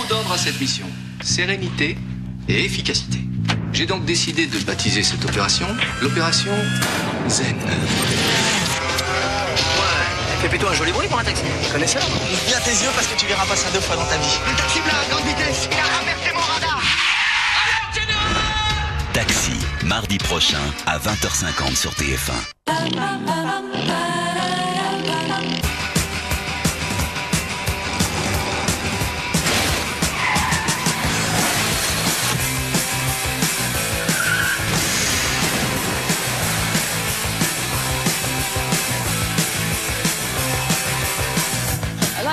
mot d'ordre à cette mission. Sérénité et efficacité. J'ai donc décidé de baptiser cette opération l'opération Zen. Fais plutôt un joli bruit pour un taxi. Connaisseur? Ouvre bien tes yeux parce que tu verras pas ça 2 fois dans ta vie. Un taxi blanc à grande vitesse, il a renversé mon radar. Taxi, mardi prochain à 20h50 sur TF1.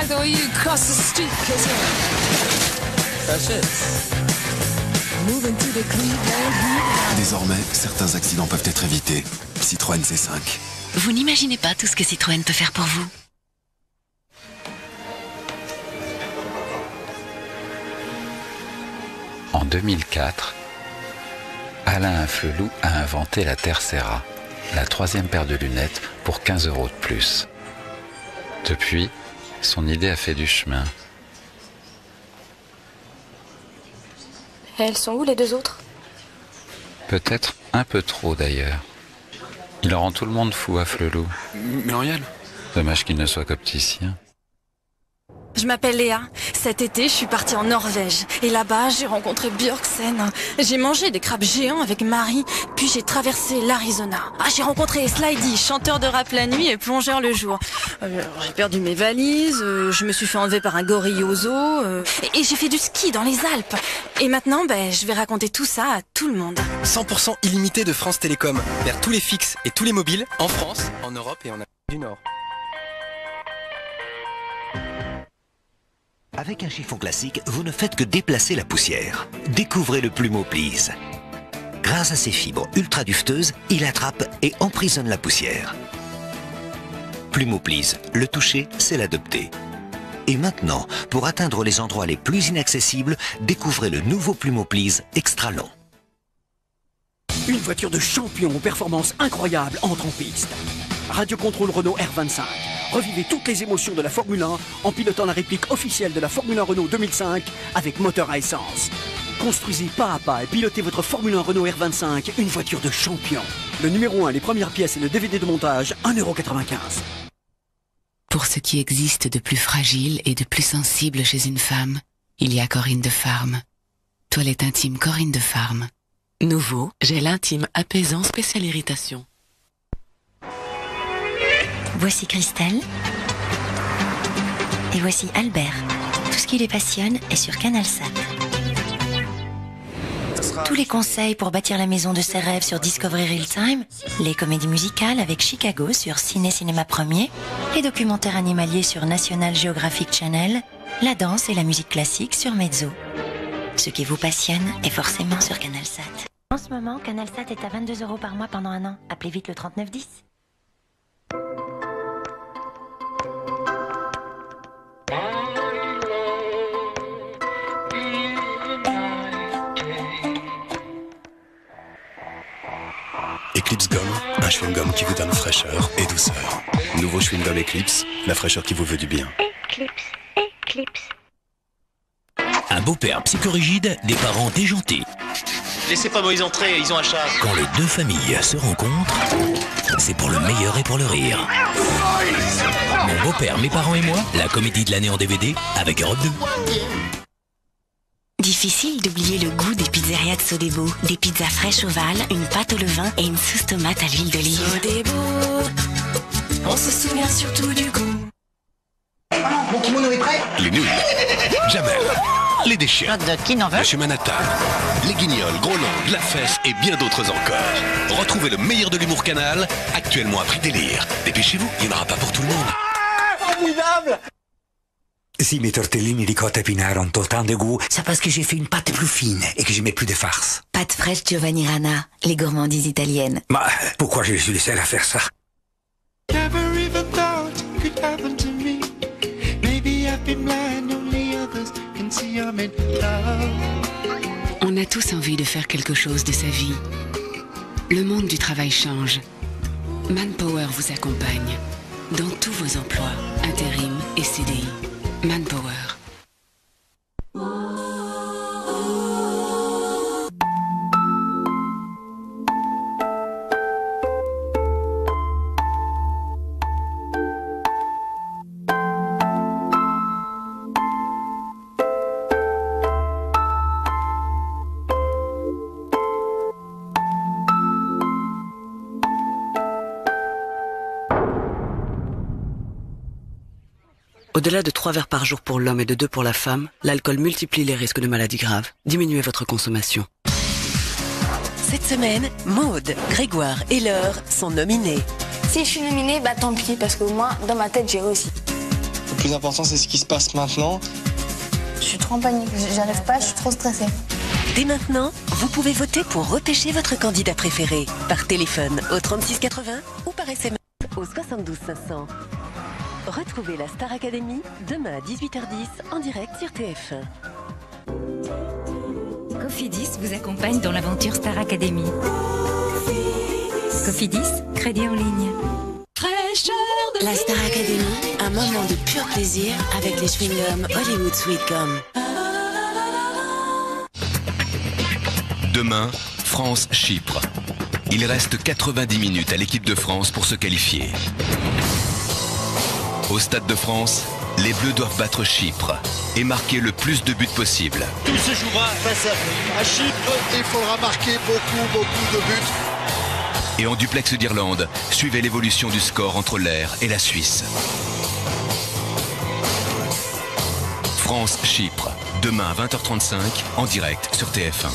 The way you cross the street, moving to the Cleveland. Désormais, certains accidents peuvent être évités. Citroën C5. Vous n'imaginez pas tout ce que Citroën peut faire pour vous. En 2004, Alain Flelou a inventé la Tercera, la 3e paire de lunettes pour 15 € de plus. Depuis, son idée a fait du chemin. Et elles sont où les 2 autres? Peut-être un peu trop d'ailleurs. Il rend tout le monde fou à Flelou. Mais Ariel? Dommage qu'il ne soit qu'opticien. Je m'appelle Léa. Cet été, je suis partie en Norvège. Et là-bas, j'ai rencontré Björksen. J'ai mangé des crabes géants avec Marie. Puis j'ai traversé l'Arizona. J'ai rencontré Slidey, chanteur de rap la nuit et plongeur le jour. J'ai perdu mes valises. Je me suis fait enlever par un gorille au zoo. Et j'ai fait du ski dans les Alpes. Et maintenant, je vais raconter tout ça à tout le monde. 100% illimité de France Télécom. Vers tous les fixes et tous les mobiles, en France, en Europe et en Amérique du Nord. Avec un chiffon classique, vous ne faites que déplacer la poussière. Découvrez le Plumeau Please. Grâce à ses fibres ultra dufteuses, il attrape et emprisonne la poussière. Plumeau Please, le toucher, c'est l'adopter. Et maintenant, pour atteindre les endroits les plus inaccessibles, découvrez le nouveau Plumeau Please extra long. Une voiture de champion aux performances incroyables entre en piste. Radio Contrôle Renault R25. Revivez toutes les émotions de la Formule 1 en pilotant la réplique officielle de la Formule 1 Renault 2005 avec moteur à essence. Construisez pas à pas et pilotez votre Formule 1 Renault R25, une voiture de champion. Le numéro 1, les premières pièces et le DVD de montage, 1,95 €. Pour ce qui existe de plus fragile et de plus sensible chez une femme, il y a Corinne de Farm. Toilette intime Corinne de Farm. Nouveau, gel intime apaisant spécial irritation. Voici Christelle. Et voici Albert. Tout ce qui les passionne est sur CanalSat. Tous les conseils pour bâtir la maison de ses rêves sur Discovery Real Time, les comédies musicales avec Chicago sur Ciné Cinéma Premier, les documentaires animaliers sur National Geographic Channel, la danse et la musique classique sur Mezzo. Ce qui vous passionne est forcément sur CanalSat. En ce moment, CanalSat est à 22 € par mois pendant 1 an. Appelez vite le 3910. Eclipse Gomme, un chewing-gum qui vous donne fraîcheur et douceur. Nouveau chewing-gum Eclipse, la fraîcheur qui vous veut du bien. Eclipse. Un beau-père psychorigide, des parents déjantés. Laissez pas Moïse entrer, ils ont un chat. Quand les 2 familles se rencontrent, c'est pour le meilleur et pour le rire. Mon beau-père, mes parents et moi, la comédie de l'année en DVD avec Europe 2. Difficile d'oublier le goût des pizzerias de Sodebo. Des pizzas fraîches ovales, une pâte au levain et une sauce tomate à l'huile d'olive. Sodebo, on se souvient surtout du goût. Mon kimono est prêt? Les nuls, Jamel, les déchets, Qui n'en veut? chez Manhattan, les guignols, Groland, la fesse et bien d'autres encore. Retrouvez le meilleur de l'humour Canal, actuellement à prix délire. Dépêchez-vous, il n'y en aura pas pour tout le monde. Formidable! Si mes tortellini ricotta épinards ont autant de goût, c'est parce que j'ai fait une pâte plus fine et que je mets plus de farce. Pâte fraîche Giovanni Rana, les gourmandises italiennes. Bah, pourquoi je suis le seul à faire ça? On a tous envie de faire quelque chose de sa vie. Le monde du travail change. Manpower vous accompagne dans tous vos emplois, intérim et CDI. Manpower. Au-delà de 3 verres par jour pour l'homme et de 2 pour la femme, l'alcool multiplie les risques de maladies graves. Diminuez votre consommation. Cette semaine, Maude, Grégoire et Laure sont nominés. Si je suis nominée, bah tant pis, parce qu'au moins, dans ma tête, j'ai réussi. Le plus important, c'est ce qui se passe maintenant. Je suis trop en panique, j'arrive pas, je suis trop stressée. Dès maintenant, vous pouvez voter pour repêcher votre candidat préféré par téléphone au 3680 ou par SMS au 72 500. Retrouvez la Star Academy demain à 18h10 en direct sur TF1. Cofidis vous accompagne dans l'aventure Star Academy. Cofidis, crédit en ligne. La Star Academy, un moment de pur plaisir avec les chewing-gums Hollywood Sweet Gum. Demain, France-Chypre. Il reste 90 minutes à l'équipe de France pour se qualifier. Au Stade de France, les Bleus doivent battre Chypre et marquer le plus de buts possible. Tout se jouera face à Chypre. Il faudra marquer beaucoup de buts. Et en duplex d'Irlande, suivez l'évolution du score entre l'Air et la Suisse. France-Chypre, demain à 20h35, en direct sur TF1.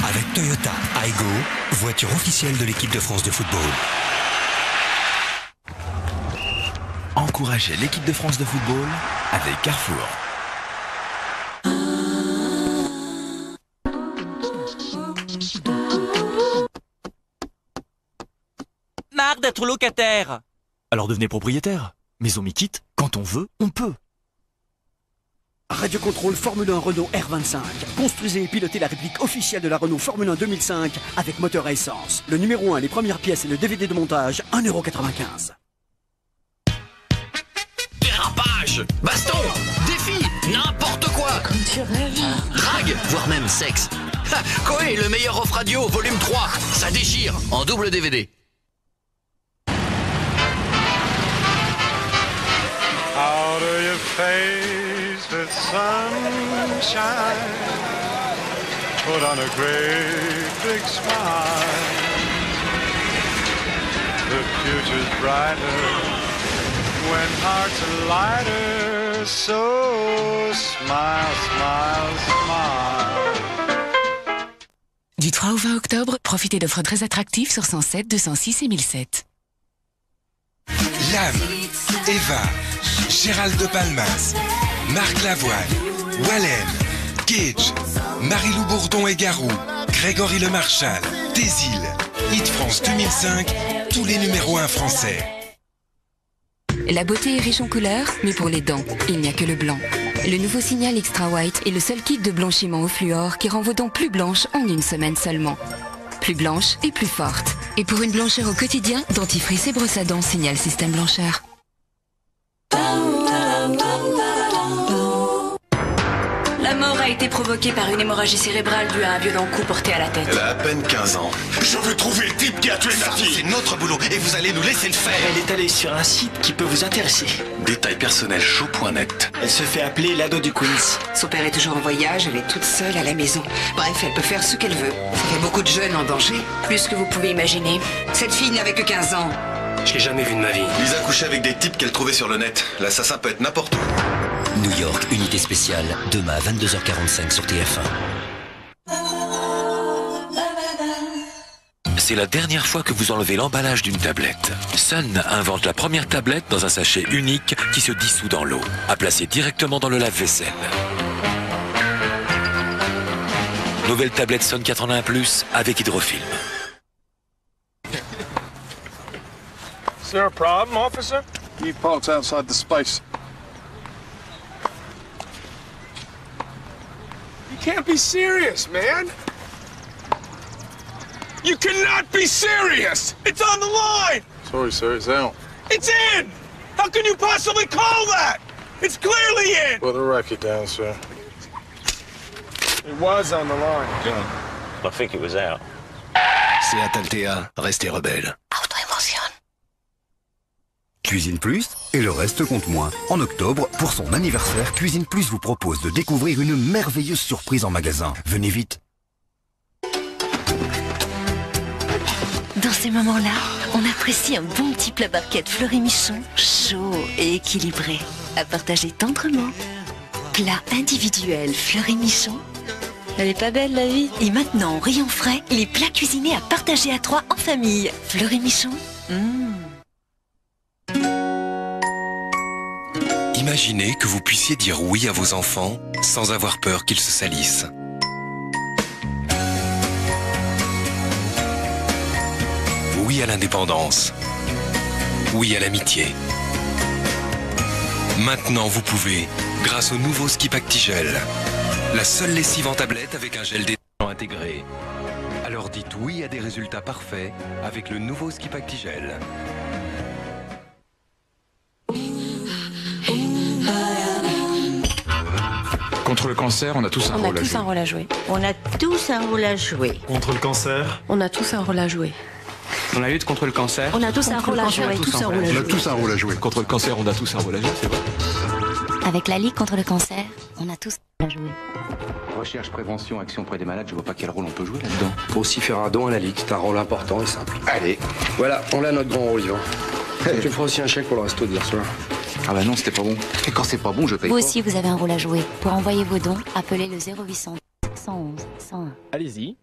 Avec Toyota Aygo, voiture officielle de l'équipe de France de football. Encouragez l'équipe de France de football avec Carrefour. Marre d'être locataire. Alors devenez propriétaire. Maison Mi-Kit, quand on veut, on peut. Radio Contrôle Formule 1 Renault R25. Construisez et pilotez la réplique officielle de la Renault Formule 1 2005 avec moteur à essence. Le numéro 1, les premières pièces et le DVD de montage, 1,95 €. Dérapage, baston, défi, n'importe quoi. Comme tu rêves. Drague, voire même sexe. Koé, le meilleur off radio, volume 3. Ça déchire, en double DVD. How do you face with sunshine? Put on a great big smile. The future's brighter when hearts are lighter. So smile, smile, smile. Du 3 au 20 octobre, profitez d'offres très attractives sur 107, 206 et 1007. Lame, Eva, Gérald de Palmas, Marc Lavoine, Wallen, Gage, Marie-Lou Bourdon et Garou, Grégory Le Marchal, Tésil, Hit France 2005, tous les numéros 1 français. La beauté est riche en couleurs, mais pour les dents, il n'y a que le blanc. Le nouveau Signal Extra White est le seul kit de blanchiment au fluor qui rend vos dents plus blanches en une semaine seulement. Plus blanches et plus fortes. Et pour une blancheur au quotidien, dentifrice et brosse à dents Signal Système Blancheur. La mort a été provoquée par une hémorragie cérébrale due à un violent coup porté à la tête. Elle a à peine 15 ans. Je veux trouver le type qui a tué ma fille. C'est notre boulot et vous allez nous laisser le faire. Elle est allée sur un site qui peut vous intéresser. Détails personnels chaud.net. Elle se fait appeler l'ado du Queens. Son père est toujours en voyage, elle est toute seule à la maison. Bref, elle peut faire ce qu'elle veut. Ça fait beaucoup de jeunes en danger. Plus que vous pouvez imaginer. Cette fille n'avait que 15 ans. Je l'ai jamais vu de ma vie. Lisa couchait avec des types qu'elle trouvait sur le net. L'assassin peut être n'importe où. New York, unité spéciale, demain à 22h45 sur TF1. C'est la dernière fois que vous enlevez l'emballage d'une tablette. Sun invente la première tablette dans un sachet unique qui se dissout dans l'eau, à placer directement dans le lave-vaisselle. Nouvelle tablette Sun 4 en 1 plus avec hydrofilm. Is there a problem, officer? He parks outside the space. You can't be serious, man. You cannot be serious! It's on the line! Sorry, sir, it's out. It's in! How can you possibly call that? It's clearly in! Put the record down, sir. It was on the line. John, I think it was out. C'est Altea, restez rebelle. Auto-émotion. Cuisine Plus et le reste compte moins. En octobre, pour son anniversaire, Cuisine Plus vous propose de découvrir une merveilleuse surprise en magasin. Venez vite. Dans ces moments-là, on apprécie un bon petit plat barquette Fleury Michon, chaud et équilibré, à partager tendrement. Plat individuel Fleury Michon. Elle est pas belle la vie. Et maintenant, rayon frais, les plats cuisinés à partager à 3 en famille. Fleury Michon. Imaginez que vous puissiez dire oui à vos enfants sans avoir peur qu'ils se salissent. Oui à l'indépendance. Oui à l'amitié. Maintenant, vous pouvez, grâce au nouveau Skip Actigel, la seule lessive en tablette avec un gel détergent intégré. Alors dites oui à des résultats parfaits avec le nouveau Skip Actigel. Contre le cancer, on a tous un rôle à jouer. On a tous un rôle à jouer. On a tous un rôle à jouer. Contre le cancer, On a tous un rôle à jouer. Dans la lutte contre le cancer, On a tous un rôle à jouer. on a tous un rôle à jouer. Contre le cancer, on a tous un rôle à jouer, c'est vrai. Avec la Ligue contre le cancer, on a tous un rôle à jouer. Recherche, prévention, action auprès des malades, je vois pas quel rôle on peut jouer là-dedans. Faut aussi faire un don à la Ligue, c'est un rôle important et simple. Allez, voilà, on a notre grand rôle, Yvan. Tu me feras aussi un chèque pour le resto d'hier soir. Ah bah non, c'était pas bon. Et quand c'est pas bon, je paye Vous pas. aussi, vous avez un rôle à jouer. Pour envoyer vos dons, appelez le 0800 111 101. Allez-y.